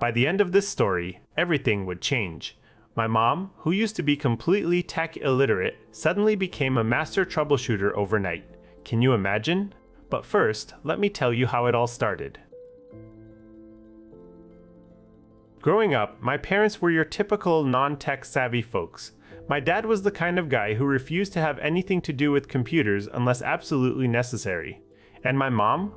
By the end of this story, everything would change. My mom, who used to be completely tech illiterate, suddenly became a master troubleshooter overnight. Can you imagine? But first, let me tell you how it all started. Growing up, my parents were your typical non-tech savvy folks. My dad was the kind of guy who refused to have anything to do with computers unless absolutely necessary. And my mom?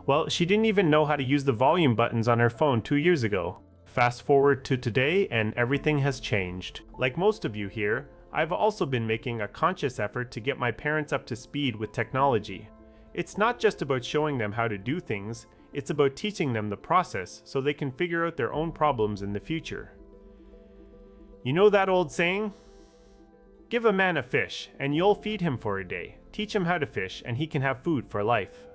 Well, she didn't even know how to use the volume buttons on her phone 2 years ago. Fast forward to today and everything has changed. Like most of you here, I've also been making a conscious effort to get my parents up to speed with technology. It's not just about showing them how to do things, it's about teaching them the process so they can figure out their own problems in the future. You know that old saying? Give a man a fish, and you'll feed him for a day. Teach him how to fish, and he can have food for life.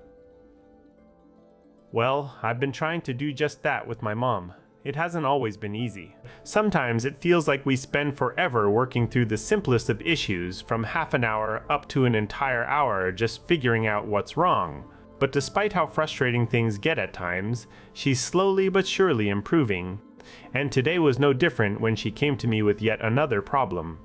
Well, I've been trying to do just that with my mom. It hasn't always been easy. Sometimes it feels like we spend forever working through the simplest of issues, from half an hour up to an entire hour just figuring out what's wrong. But despite how frustrating things get at times, she's slowly but surely improving. And today was no different when she came to me with yet another problem.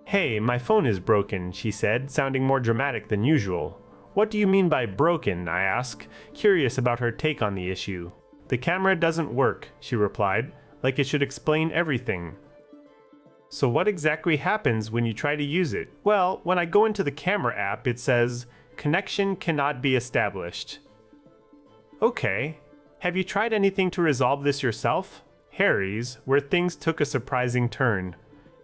"Hey, my phone is broken," she said, sounding more dramatic than usual. "What do you mean by broken?" I asked, curious about her take on the issue. "The camera doesn't work," she replied, like it should explain everything. "So what exactly happens when you try to use it?" "Well, when I go into the camera app, it says, 'Connection cannot be established.'" "Okay. Have you tried anything to resolve this yourself?" Harry's, where things took a surprising turn.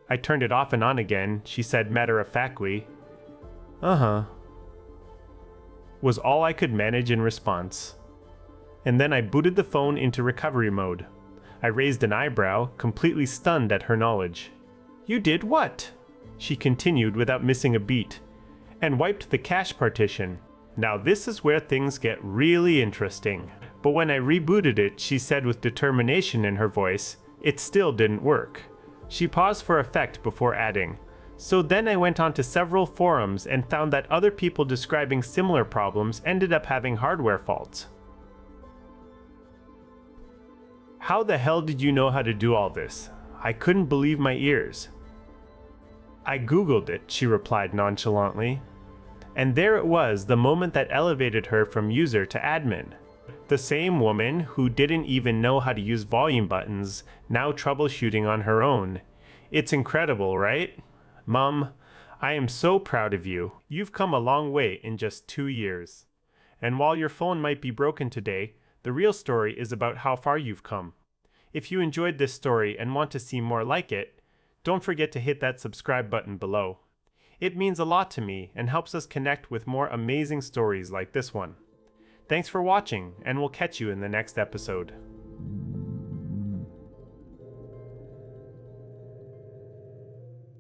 "I turned it off and on again," she said matter-of-factly. "Uh-huh," was all I could manage in response. And then I booted the phone into recovery mode. I raised an eyebrow, completely stunned at her knowledge. "You did what?" she continued without missing a beat. "And wiped the cache partition. Now this is where things get really interesting." But when I rebooted it, she said with determination in her voice, it still didn't work. She paused for effect before adding, "So then I went on to several forums and found that other people describing similar problems ended up having hardware faults." "How the hell did you know how to do all this?" I couldn't believe my ears. "I Googled it," she replied nonchalantly. And there it was, the moment that elevated her from user to admin. The same woman who didn't even know how to use volume buttons, now troubleshooting on her own. It's incredible, right? Mom, I am so proud of you. You've come a long way in just 2 years. And while your phone might be broken today, the real story is about how far you've come. If you enjoyed this story and want to see more like it, don't forget to hit that subscribe button below. It means a lot to me and helps us connect with more amazing stories like this one. Thanks for watching, and we'll catch you in the next episode.